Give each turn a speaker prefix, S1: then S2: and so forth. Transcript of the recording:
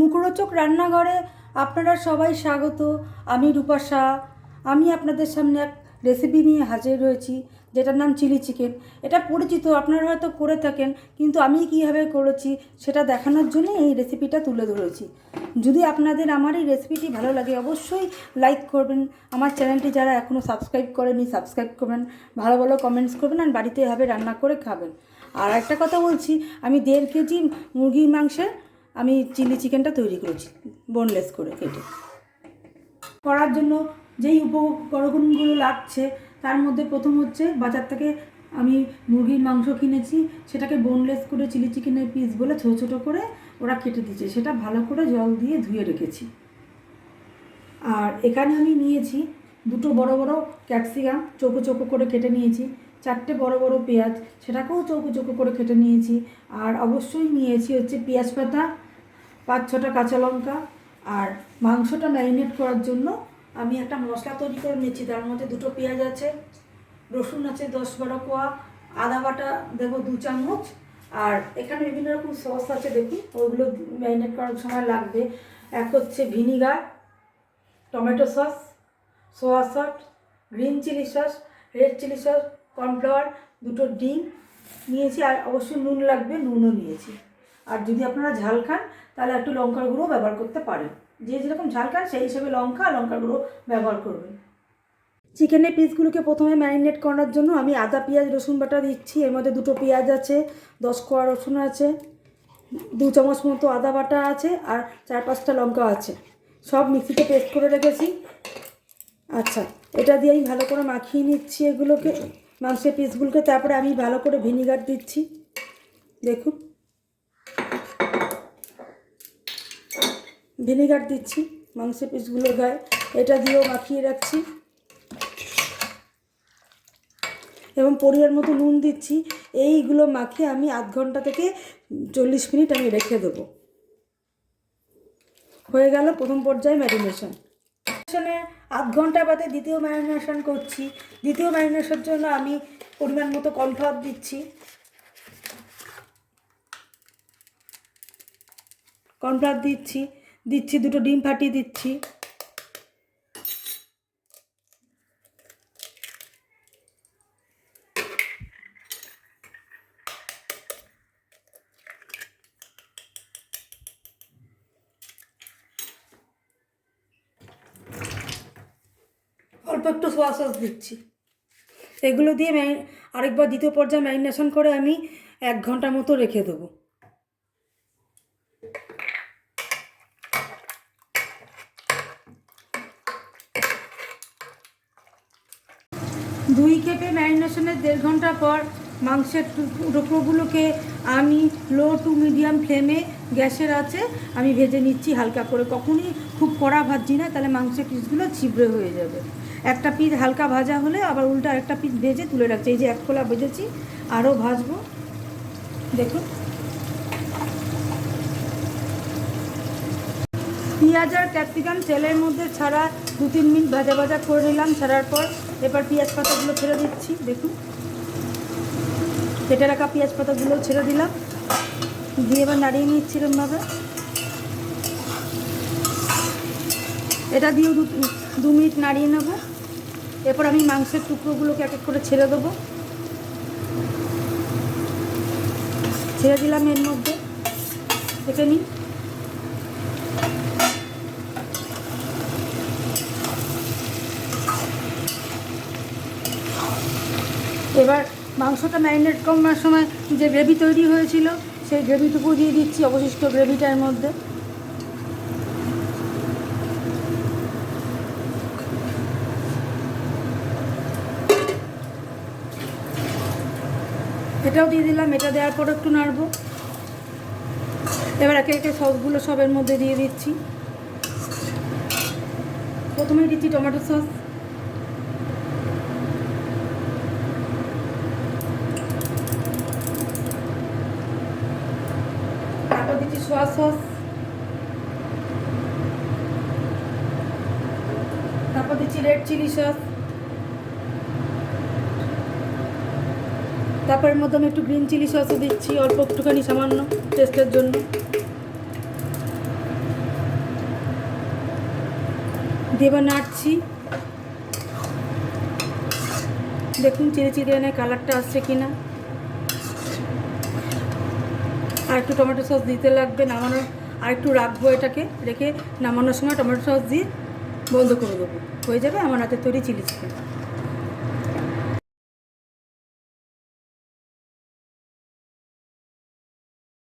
S1: মুখরোচক রান্নাঘরে আপনারা সবাই স্বাগত। আমি রূপাশা। আমি আপনাদের সামনে এক রেসিপি নিয়ে হাজির হয়েছি, যেটার নাম চিলি চিকেন। এটা পরিচিত, আপনারা হয়তো করে থাকেন, কিন্তু আমি কীভাবে করেছি সেটা দেখানোর জন্য এই রেসিপিটা তুলে ধরেছি। যদি আপনাদের আমার এই রেসিপিটি ভালো লাগে অবশ্যই লাইক করবেন। আমার চ্যানেলটি যারা এখনও সাবস্ক্রাইব করেনি সাবস্ক্রাইব করবেন, ভালো ভালো কমেন্টস করবেন, আর বাড়িতে এভাবে রান্না করে খাবেন। আর একটা কথা বলছি, আমি 1.5 কেজি মুরগির মাংসের আমি চিলি চিকেনটা তৈরি করেছি, বোনলেস করে কেটে। করার জন্য যেই উপকরণগুলো লাগছে তার মধ্যে প্রথম হচ্ছে, বাজার থেকে আমি মুরগির মাংস কিনেছি, সেটাকে বোনলেস করে চিলি চিকেনের পিস বলে ছোটো ছোটো করে ওরা কেটে দিয়েছে, সেটা ভালো করে জল দিয়ে ধুয়ে রেখেছি। আর এখানে আমি নিয়েছি 2 বড় বড় ক্যাপসিকাম, চৌকো চৌকো করে কেটে নিয়েছি। 4টে বড় বড় পেঁয়াজ, সেটাকেও চৌকো চৌকো করে কেটে নিয়েছি। আর অবশ্যই নিয়েছি হচ্ছে পেঁয়াজ পাতা, 5-6টা কাঁচা লঙ্কা। আর মাংসটা ম্যারিনেট করার জন্য আমি একটা মশলা তৈরি করে নিয়েছি। তার মধ্যে 2টো পেঁয়াজ আছে, রসুন আছে 10-12 কোয়া, আদা বাটা দেবো 2 চামচ। আর এখানে বিভিন্ন রকম সস আছে, দেখুন ওইগুলো ম্যারিনেট করার সময় লাগবে। এক হচ্ছে vinegar, tomato sauce, soy sauce, green chilli sauce, red chilli sauce, cornflour, 2টো ডিম নিয়েছি। আর অবশ্যই নুন লাগবে, নুনও নিয়েছি। আর যদি আপনারা ঝাল খান তাহলে একটু লঙ্কার গুঁড়ো ব্যবহার করতে পারেন। যে যেরকম ঝাল খান সেই হিসেবে লঙ্কার গুঁড়ো ব্যবহার করবেন। চিকেনের পিসগুলোকে প্রথমে ম্যারিনেট করার জন্য আমি আদা পেঁয়াজ রসুন বাটা দিচ্ছি। এর মধ্যে 2টো পেঁয়াজ আছে, 10 কোয়া রসুন আছে, 2 চামচ মতো আদা বাটা আছে, আর 4-5টা লঙ্কা আছে। সব মিক্সিতে পেস্ট করে রেখেছি। আচ্ছা, এটা দিয়ে আমি ভালো করে মাখিয়ে নিচ্ছি এগুলোকে, মাংসের পিসগুলোকে। তারপরে আমি ভালো করে ভিনিগার দিচ্ছি, দেখুন ভিনিগার দিচ্ছি মাংসের পিসগুলোর গায়ে। এটা দিয়েও মাখিয়ে রাখছি এবং পরিমাণ মতো নুন দিচ্ছি। এইগুলো মাখিয়ে আমি 1/2 ঘন্টা থেকে 40 মিনিট আমি রেখে দেবো। হয়ে গেল প্রথম পর্যায়ে ম্যারিনেশন। ম্যারিনেশনের 1/2 ঘন্টা বাদে দ্বিতীয় ম্যারিনেশন করছি। দ্বিতীয় ম্যারিনেশনের জন্য আমি পরিমাণ মতো কর্নফ্লাওয়ার দিচ্ছি। কর্নফ্লাওয়ার দিচ্ছি 2টো ডিম ফাটিয়ে দিচ্ছি। অল্প একটু সোয়া সস দিচ্ছি। এগুলো দিয়ে আরেকবার দ্বিতীয় পর্যায়ে ম্যারিনেশন করে আমি 1 ঘন্টা মতো রেখে দেবো। দুই কেপে ম্যারিনেশনের 1.5 ঘন্টা পর মাংসের টুকরোগুলোকে আমি লো টু মিডিয়াম ফ্লেমে গ্যাসের আছে আমি ভেজে নিচ্ছি হালকা করে। কখনই খুব কড়া ভাজছি না, তাহলে মাংসের পিসগুলো ছিবড়ে হয়ে যাবে। একটা পিস হালকা ভাজা হলে আবার উল্টো আরেকটা পিস ভেজে তুলে রাখছি। এই যে 1 খোলা ভেজেছি, আরও ভাজবো, দেখুন। পেঁয়াজ আর ক্যাপসিকাম তেলের মধ্যে ছাড়া 2-3 মিনিট ভাজা ভাজা করে নিলাম। ছাড়ার পর এবার পেঁয়াজ পাতাগুলো ছেড়ে দিচ্ছি, দেখুন কেটে রাখা পেঁয়াজ পাতাগুলো ছেড়ে দিলাম, দিয়ে এবার নাড়িয়ে নিচ্ছি এরকমভাবে। এটা দিয়েও 2 মিনিট নাড়িয়ে নেব। এরপর আমি মাংসের টুকরোগুলোকে এক এক করে ছেড়ে দেবো। ছেড়ে দিলাম এর মধ্যে, দেখে নিন। এবার মাংসটা ম্যারিনেট করার সময় যে গ্রেভি তৈরি হয়েছিল সেই গ্রেভিটুকু দিয়ে দিচ্ছি, অবশিষ্ট গ্রেভিটার মধ্যে। এটাও দিয়ে দিলাম। এটা দেওয়ার পর একটু নাড়বো। এবার একে একে সসগুলো সবের মধ্যে দিয়ে দিচ্ছি। প্রথমেই দিচ্ছি টমেটো সস, তারপর দিচ্ছি সোয়া সস, তারপর দিচ্ছি রেড চিলি সস, তারপরের মধ্যে আমি একটু গ্রিন চিলি সসও দিচ্ছি, অল্প একটুখানি সামান্য টেস্টের জন্য। দিয়ে এবার নাড়ছি। দেখুন চিলি চিকেনের কালারটা আসছে কি না। আর একটু টমেটো সস দিতে লাগবে নামানোর, আর একটু রাখবো, এটাকে রেখে নামানোর সময় টমেটো সস দিয়ে বন্ধ করে দেবো। হয়ে যাবে আমার হাতে তৈরি চিলি চিকেন।